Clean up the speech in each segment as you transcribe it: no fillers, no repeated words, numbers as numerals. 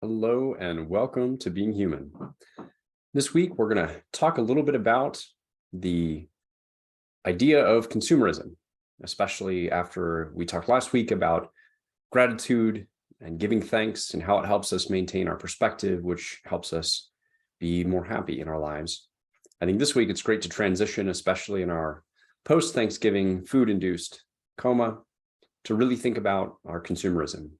Hello and welcome to Being Human. This week, we're going to talk a little bit about the idea of consumerism, especially after we talked last week about gratitude and giving thanks and how it helps us maintain our perspective, which helps us be more happy in our lives. I think this week it's great to transition, especially in our post-Thanksgiving food-induced coma, to really think about our consumerism.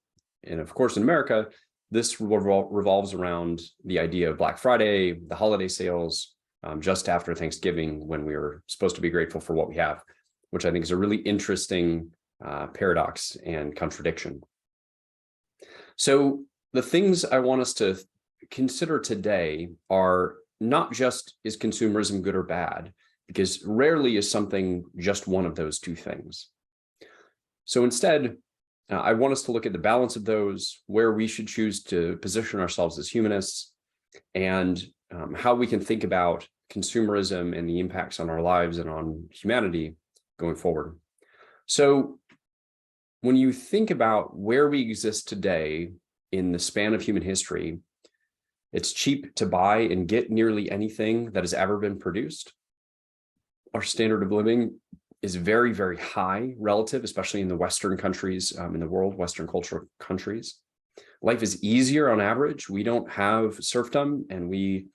And of course, in America, this revolves around the idea of Black Friday, the holiday sales, just after Thanksgiving, when we were supposed to be grateful for what we have, which I think is a really interesting paradox and contradiction. So the things I want us to consider today are not just, is consumerism good or bad? Because rarely is something just one of those two things. So instead, I want us to look at the balance of those, where we should choose to position ourselves as humanists, and how we can think about consumerism and the impacts on our lives and on humanity going forward. So when you think about where we exist today in the span of human history, it's cheap to buy and get nearly anything that has ever been produced. Our standard of living is very, very high relative, especially in the Western countries in the world, Western cultural countries. Life is easier on average. We don't have serfdom, and we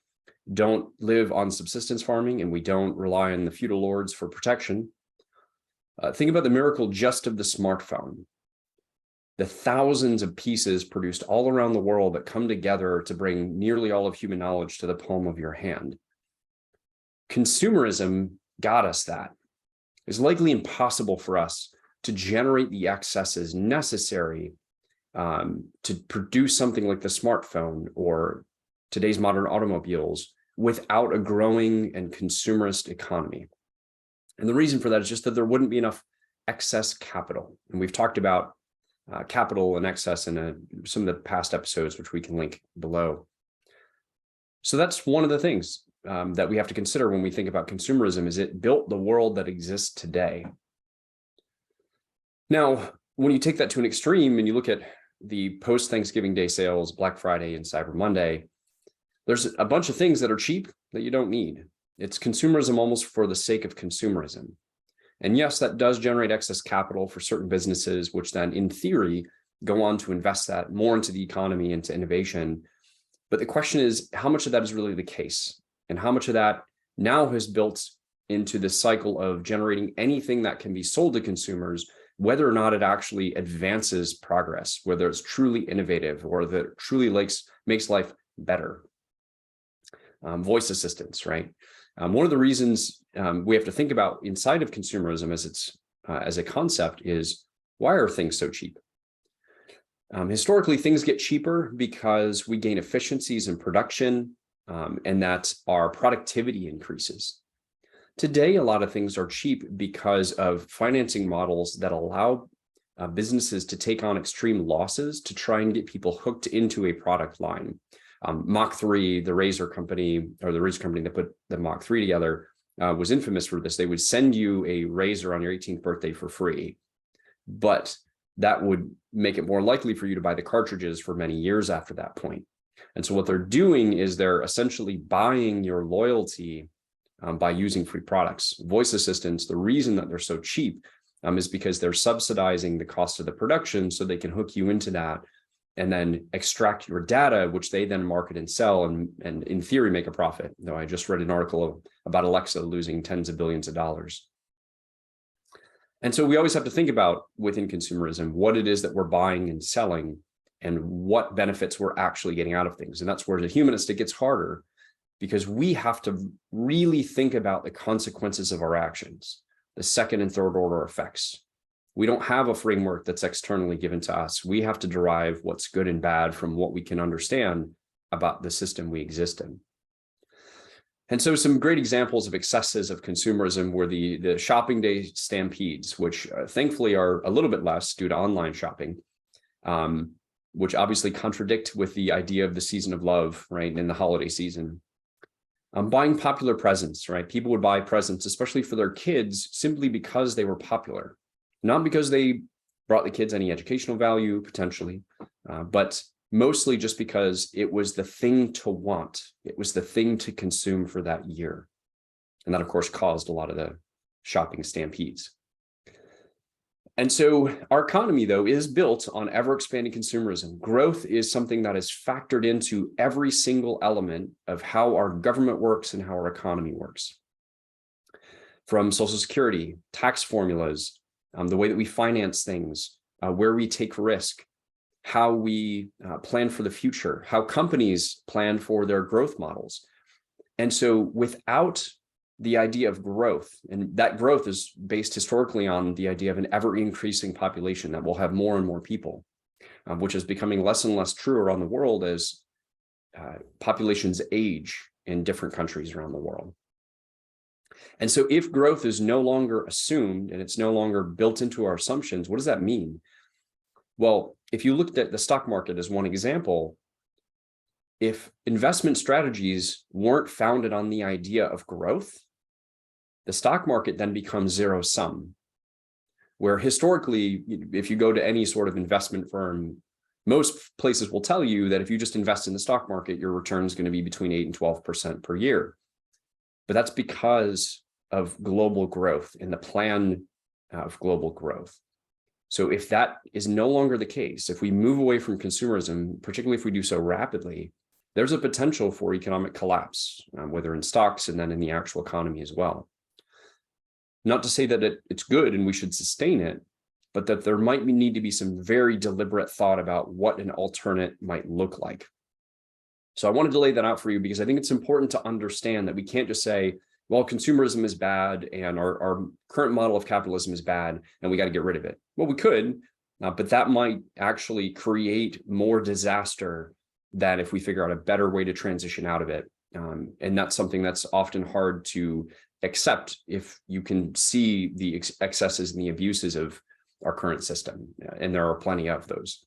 don't live on subsistence farming, and we don't rely on the feudal lords for protection. Think about the miracle just of the smartphone. The thousands of pieces produced all around the world that come together to bring nearly all of human knowledge to the palm of your hand. Consumerism got us that. It's likely impossible for us to generate the excesses necessary to produce something like the smartphone or today's modern automobiles without a growing and consumerist economy. And the reason for that is just that there wouldn't be enough excess capital. And we've talked about capital and excess in some of the past episodes, which we can link below. So that's one of the things that we have to consider when we think about consumerism. Is it built the world that exists today? Now, when you take that to an extreme and you look at the post-Thanksgiving Day sales, Black Friday and Cyber Monday, there's a bunch of things that are cheap that you don't need. It's consumerism almost for the sake of consumerism. And yes, that does generate excess capital for certain businesses, which then in theory go on to invest that more into the economy, into innovation. But the question is, how much of that is really the case? And how much of that now has built into this cycle of generating anything that can be sold to consumers, whether or not it actually advances progress, whether it's truly innovative or that it truly makes life better. Voice assistants, right? One of the reasons we have to think about inside of consumerism as a concept is, why are things so cheap? Historically, things get cheaper because we gain efficiencies in production, and that our productivity increases. Today, a lot of things are cheap because of financing models that allow businesses to take on extreme losses to try and get people hooked into a product line. Mach 3, the razor company, or the razor company that put the Mach 3 together, was infamous for this. They would send you a razor on your 18th birthday for free, but that would make it more likely for you to buy the cartridges for many years after that point. And so what they're doing is they're essentially buying your loyalty by using free products. Voice assistants, the reason that they're so cheap is because they're subsidizing the cost of the production so they can hook you into that and then extract your data, which they then market and sell and in theory make a profit. Though I just read an article about Alexa losing tens of billions of dollars. And so we always have to think about, within consumerism, what it is that we're buying and selling and what benefits we're actually getting out of things. And that's where, as a humanist, it gets harder, because we have to really think about the consequences of our actions, the second and third order effects. We don't have a framework that's externally given to us. We have to derive what's good and bad from what we can understand about the system we exist in. And so some great examples of excesses of consumerism were the shopping day stampedes, which thankfully are a little bit less due to online shopping, which obviously contradict with the idea of the season of love, right, in the holiday season. Buying popular presents, right? People would buy presents, especially for their kids, simply because they were popular, not because they brought the kids any educational value, potentially, but mostly just because it was the thing to want. It was the thing to consume for that year. And that, of course, caused a lot of the shopping stampedes. And so our economy, though, is built on ever-expanding consumerism. Growth is something that is factored into every single element of how our government works and how our economy works. From Social Security, tax formulas, the way that we finance things, where we take risk, how we plan for the future, how companies plan for their growth models. And so without the idea of growth, and that growth is based historically on the idea of an ever-increasing population, that will have more and more people, which is becoming less and less true around the world as populations age in different countries around the world. And so if growth is no longer assumed and it's no longer built into our assumptions, what does that mean? Well, if you looked at the stock market as one example, if investment strategies weren't founded on the idea of growth, the stock market then becomes zero-sum, where historically, if you go to any sort of investment firm, most places will tell you that if you just invest in the stock market, your return is going to be between 8 and 12% per year. But that's because of global growth and the plan of global growth. So if that is no longer the case, if we move away from consumerism, particularly if we do so rapidly, there's a potential for economic collapse, whether in stocks and then in the actual economy as well. Not to say that it's good and we should sustain it, but that there might need to be some very deliberate thought about what an alternate might look like. So I wanted to lay that out for you because I think it's important to understand that we can't just say, well, consumerism is bad and our current model of capitalism is bad and we got to get rid of it. Well, we could, but that might actually create more disaster than if we figure out a better way to transition out of it. And that's something that's often hard to accept if you can see the excesses and the abuses of our current system. And there are plenty of those.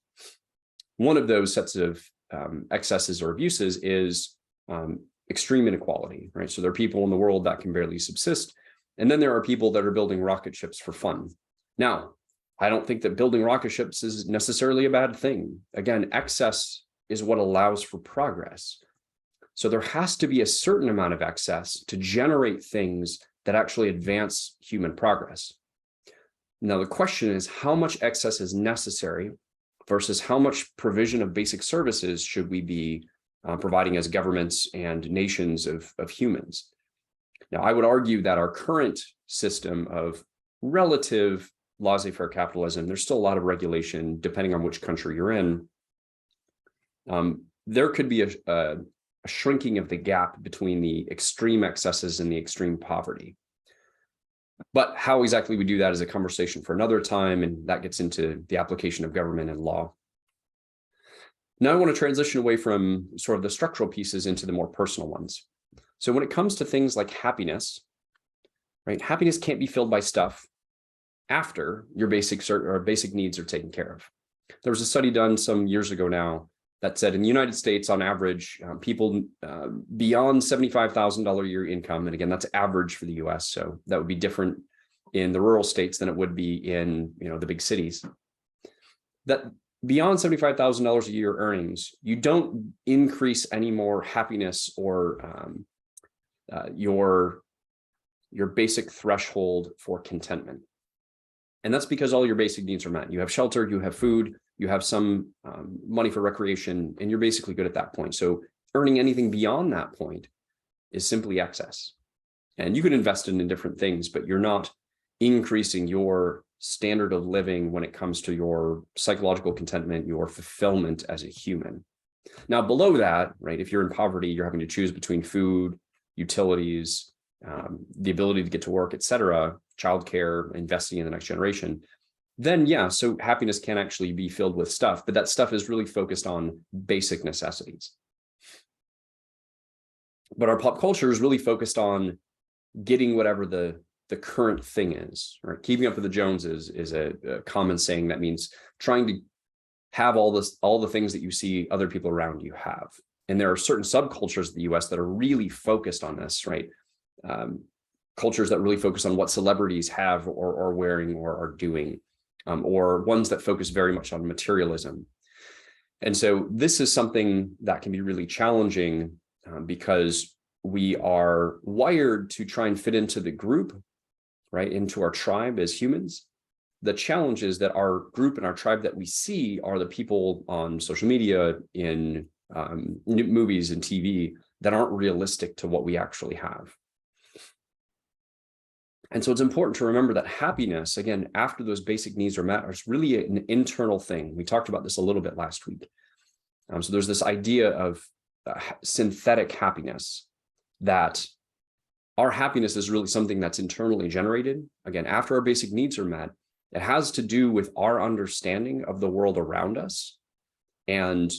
One of those sets of excesses or abuses is extreme inequality, right? So there are people in the world that can barely subsist. And then there are people that are building rocket ships for fun. Now, I don't think that building rocket ships is necessarily a bad thing. Again, excess is what allows for progress. So there has to be a certain amount of excess to generate things that actually advance human progress. Now, the question is how much excess is necessary versus how much provision of basic services should we be providing as governments and nations of humans. Now, I would argue that our current system of relative laissez-faire capitalism, there's still a lot of regulation depending on which country you're in. There could be a shrinking of the gap between the extreme excesses and the extreme poverty. But how exactly we do that is a conversation for another time, and that gets into the application of government and law. Now I want to transition away from sort of the structural pieces into the more personal ones. So when it comes to things like happiness, right? Happiness can't be filled by stuff after your basic needs are taken care of. There was a study done some years ago now that said in the United States, on average, people beyond $75,000 a year income, and again, that's average for the US, so that would be different in the rural states than it would be in the big cities. That beyond $75,000 a year earnings, you don't increase any more happiness or your basic threshold for contentment. And that's because all your basic needs are met. You have shelter, you have food, you have some money for recreation, and you're basically good at that point. So earning anything beyond that point is simply excess. And you can invest in different things, but you're not increasing your standard of living when it comes to your psychological contentment, your fulfillment as a human. Now, below that, right, if you're in poverty, you're having to choose between food, utilities, the ability to get to work, et cetera, childcare, investing in the next generation, then yeah, so happiness can actually be filled with stuff, but that stuff is really focused on basic necessities. But our pop culture is really focused on getting whatever the current thing is, right? Keeping up with the Joneses is a common saying that means trying to have all the things that you see other people around you have. And there are certain subcultures in the US that are really focused on this, right? Cultures that really focus on what celebrities have or are wearing or are doing, or ones that focus very much on materialism. And so this is something that can be really challenging because we are wired to try and fit into the group, right, into our tribe as humans. The challenge is that our group and our tribe that we see are the people on social media, in movies and TV that aren't realistic to what we actually have. And so it's important to remember that happiness, again, after those basic needs are met, is really an internal thing. We talked about this a little bit last week. So there's this idea of synthetic happiness, that our happiness is really something that's internally generated. Again, after our basic needs are met, it has to do with our understanding of the world around us and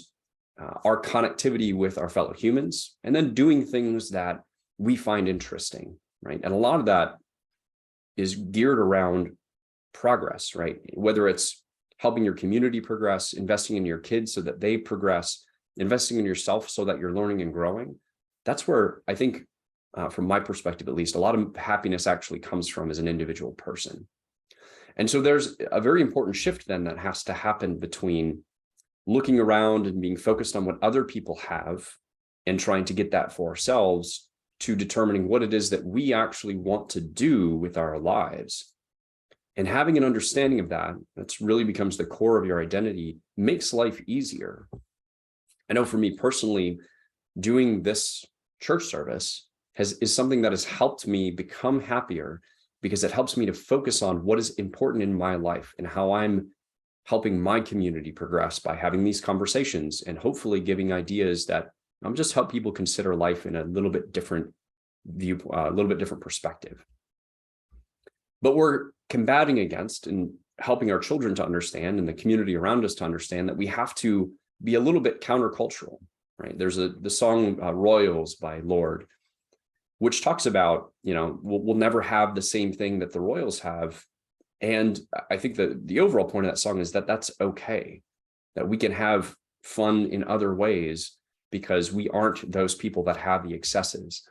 our connectivity with our fellow humans, and then doing things that we find interesting, right? And a lot of that is geared around progress, right? Whether it's helping your community progress, investing in your kids so that they progress, investing in yourself so that you're learning and growing. That's where I think, from my perspective at least, a lot of happiness actually comes from as an individual person. And so there's a very important shift then that has to happen between looking around and being focused on what other people have and trying to get that for ourselves, to determining what it is that we actually want to do with our lives. And having an understanding of that, that's really becomes the core of your identity, makes life easier. I know for me personally, doing this church service is something that has helped me become happier, because it helps me to focus on what is important in my life and how I'm helping my community progress by having these conversations and hopefully giving ideas that just help people consider life in a little bit different view, a little bit different perspective. But we're combating against and helping our children to understand, and the community around us to understand, that we have to be a little bit countercultural, right? There's the song Royals by Lorde, which talks about, we'll never have the same thing that the Royals have. And I think that the overall point of that song is that that's okay, that we can have fun in other ways because we aren't those people that have the excesses.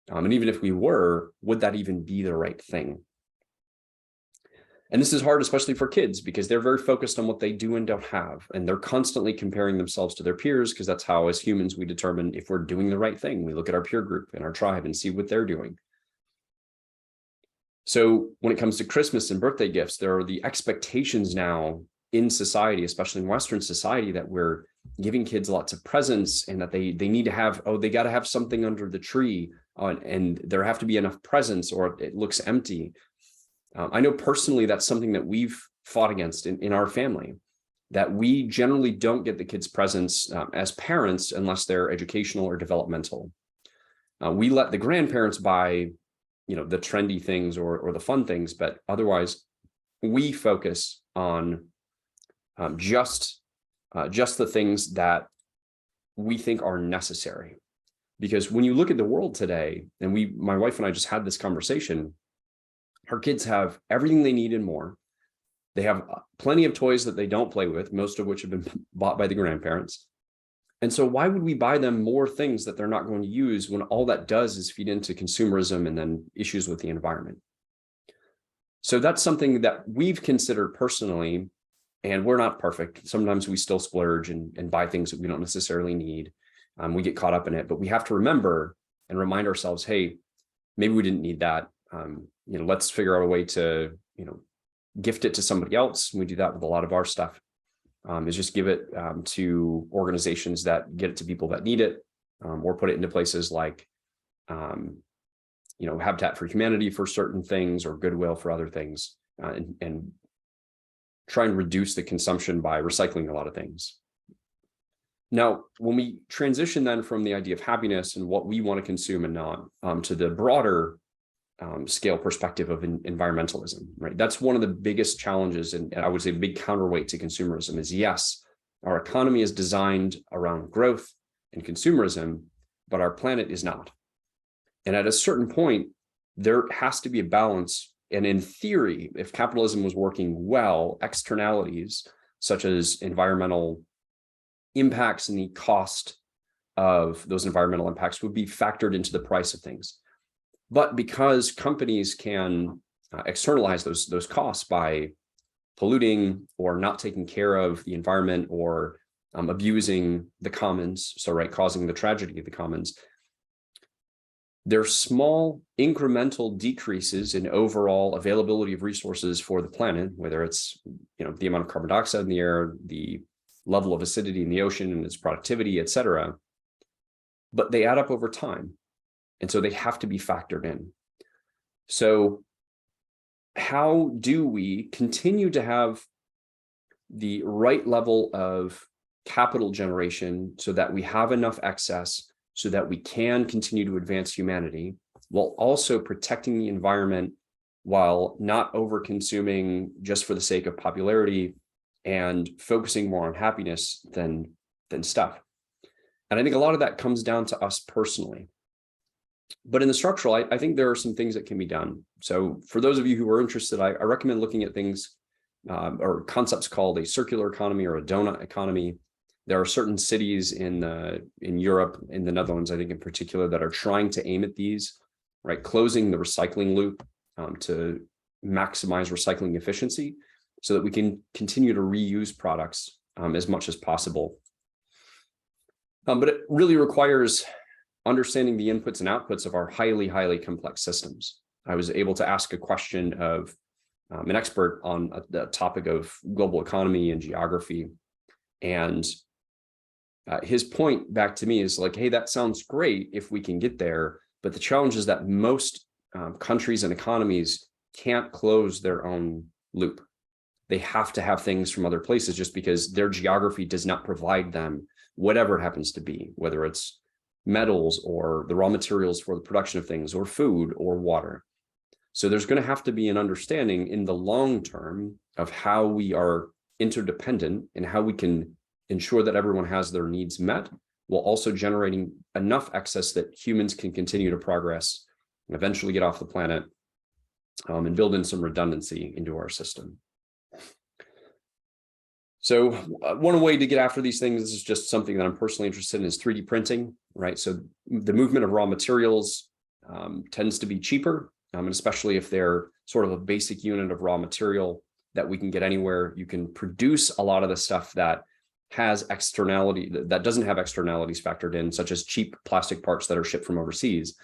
And even if we were, would that even be the right thing? And this is hard, especially for kids, because they're very focused on what they do and don't have. And they're constantly comparing themselves to their peers, because that's how, as humans, we determine if we're doing the right thing. We look at our peer group and our tribe and see what they're doing. So when it comes to Christmas and birthday gifts, there are the expectations now in society, especially in Western society, that we're giving kids lots of presents and that they need to have, they got to have something under the tree, and there have to be enough presents or it looks empty. I know personally that's something that we've fought against in our family, that we generally don't get the kids presents as parents unless they're educational or developmental. We let the grandparents buy, the trendy things or the fun things, but otherwise we focus on just the things that we think are necessary. Because when you look at the world today, and my wife and I just had this conversation, her kids have everything they need and more. They have plenty of toys that they don't play with, most of which have been bought by the grandparents. And so why would we buy them more things that they're not going to use, when all that does is feed into consumerism and then issues with the environment? So that's something that we've considered personally, and we're not perfect. Sometimes we still splurge and buy things that we don't necessarily need. We get caught up in it, but we have to remember and remind ourselves, hey, maybe we didn't need that. Let's figure out a way to, gift it to somebody else. We do that with a lot of our stuff, is just give it to organizations that get it to people that need it, or put it into places like, Habitat for Humanity for certain things, or Goodwill for other things, and try and reduce the consumption by recycling a lot of things. Now, when we transition then from the idea of happiness and what we want to consume and not, to the broader scale perspective of environmentalism, right? That's one of the biggest challenges, and I would say big counterweight to consumerism is, yes, our economy is designed around growth and consumerism, but our planet is not. And at a certain point, there has to be a balance. And in theory, if capitalism was working well, externalities such as environmental impacts and the cost of those environmental impacts would be factored into the price of things. But because companies can externalize those costs by polluting or not taking care of the environment, or abusing the commons, so right, causing the tragedy of the commons. They're small incremental decreases in overall availability of resources for the planet, whether it's the amount of carbon dioxide in the air, the level of acidity in the ocean and its productivity, et cetera. But they add up over time. And so they have to be factored in. So how do we continue to have the right level of capital generation so that we have enough excess so that we can continue to advance humanity while also protecting the environment, while not over-consuming just for the sake of popularity and focusing more on happiness than stuff? And I think a lot of that comes down to us personally. But in the structural, I think there are some things that can be done. So for those of you who are interested, I recommend looking at things or concepts called a circular economy or a donut economy. There are certain cities in Europe, in the Netherlands, I think in particular, that are trying to aim at these, right? Closing the recycling loop to maximize recycling efficiency so that we can continue to reuse products as much as possible. But it really requires understanding the inputs and outputs of our highly, highly complex systems. I was able to ask a question of an expert on the topic of global economy and geography. And his point back to me is like, hey, that sounds great if we can get there. But the challenge is that most countries and economies can't close their own loop. They have to have things from other places just because their geography does not provide them whatever it happens to be, whether it's metals or the raw materials for the production of things or food or water. So there's going to have to be an understanding in the long term of how we are interdependent and how we can ensure that everyone has their needs met, while also generating enough excess that humans can continue to progress and eventually get off the planet and build in some redundancy into our system. So one way to get after these things, this is just something that I'm personally interested in, is 3D printing, right? So the movement of raw materials tends to be cheaper, and especially if they're sort of a basic unit of raw material that we can get anywhere. You can produce a lot of the stuff that has externality, that doesn't have externalities factored in, such as cheap plastic parts that are shipped from overseas.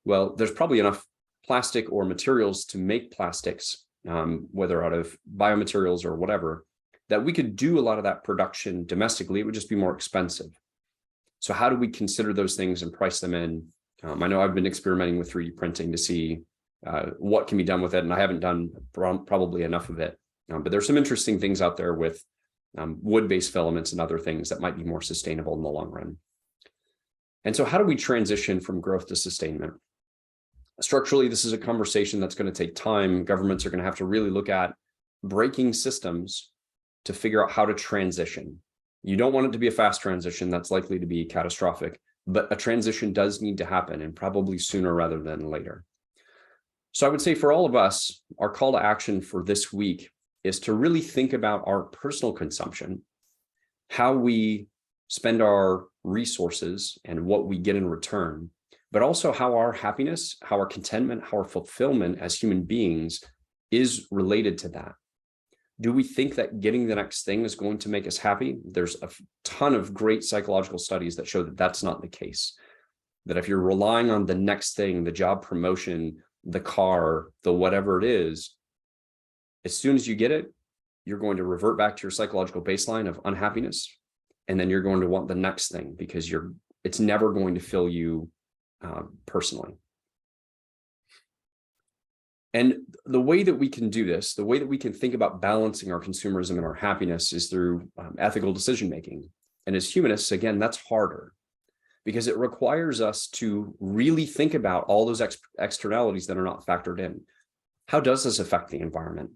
Well, there's probably enough plastic or materials to make plastics, whether out of biomaterials or whatever, that we could do a lot of that production domestically. It would just be more expensive. So how do we consider those things and price them in? I know I've been experimenting with 3D printing to see what can be done with it, and I haven't done probably enough of it. But there's some interesting things out there with wood-based filaments and other things that might be more sustainable in the long run. And so how do we transition from growth to sustainment? Structurally, this is a conversation that's going to take time. Governments are going to have to really look at breaking systems to figure out how to transition. You don't want it to be a fast transition. That's likely to be catastrophic, but a transition does need to happen, and probably sooner rather than later. So I would say for all of us, our call to action for this week is to really think about our personal consumption, how we spend our resources and what we get in return, but also how our happiness, how our contentment, how our fulfillment as human beings is related to that. Do we think that getting the next thing is going to make us happy? There's a ton of great psychological studies that show that that's not the case. That if you're relying on the next thing, the job promotion, the car, the whatever it is, as soon as you get it, you're going to revert back to your psychological baseline of unhappiness. And then you're going to want the next thing because it's never going to fill you personally. And the way that we can do this, the way that we can think about balancing our consumerism and our happiness, is through ethical decision-making. And as humanists, again, that's harder because it requires us to really think about all those externalities that are not factored in. How does this affect the environment?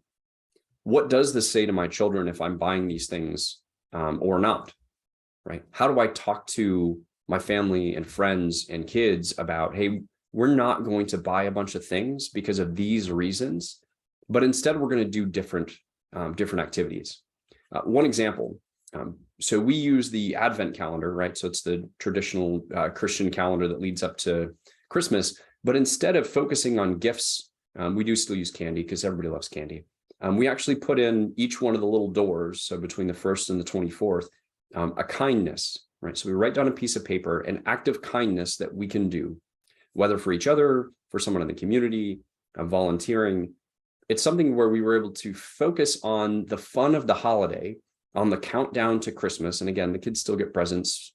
What does this say to my children if I'm buying these things or not, right? How do I talk to my family and friends and kids about, hey, we're not going to buy a bunch of things because of these reasons, but instead we're going to do different activities. One example, so we use the Advent calendar, right? So it's the traditional Christian calendar that leads up to Christmas, but instead of focusing on gifts, we do still use candy because everybody loves candy. We actually put in each one of the little doors, so between the 1st and the 24th, a kindness, right? So we write down a piece of paper, an act of kindness that we can do, whether for each other, for someone in the community, volunteering. It's something where we were able to focus on the fun of the holiday, on the countdown to Christmas. And again, the kids still get presents,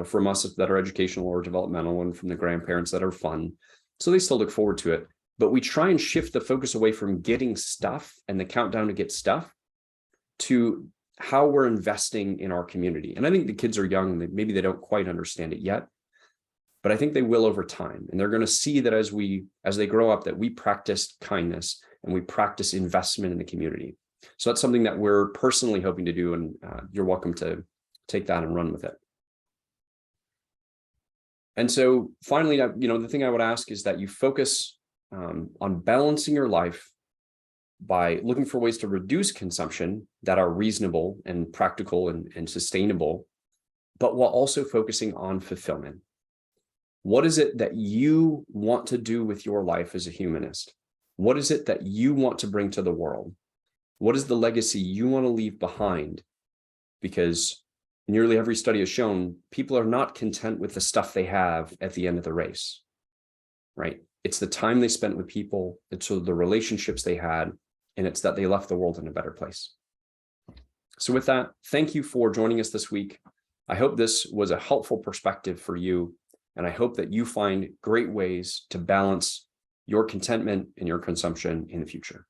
from us that are educational or developmental, and from the grandparents that are fun. So they still look forward to it. But we try and shift the focus away from getting stuff and the countdown to get stuff to how we're investing in our community. And I think the kids are young, maybe they don't quite understand it yet, but I think they will over time. And they're going to see that as they grow up, that we practice kindness and we practice investment in the community. So that's something that we're personally hoping to do. And you're welcome to take that and run with it. And so finally, the thing I would ask is that you focus on balancing your life by looking for ways to reduce consumption that are reasonable and practical and sustainable, but while also focusing on fulfillment. What is it that you want to do with your life as a humanist? What is it that you want to bring to the world? What is the legacy you want to leave behind? Because nearly every study has shown people are not content with the stuff they have at the end of the race, right? It's the time they spent with people, it's the relationships they had, and it's that they left the world in a better place. So with that, thank you for joining us this week. I hope this was a helpful perspective for you, and I hope that you find great ways to balance your contentment and your consumption in the future.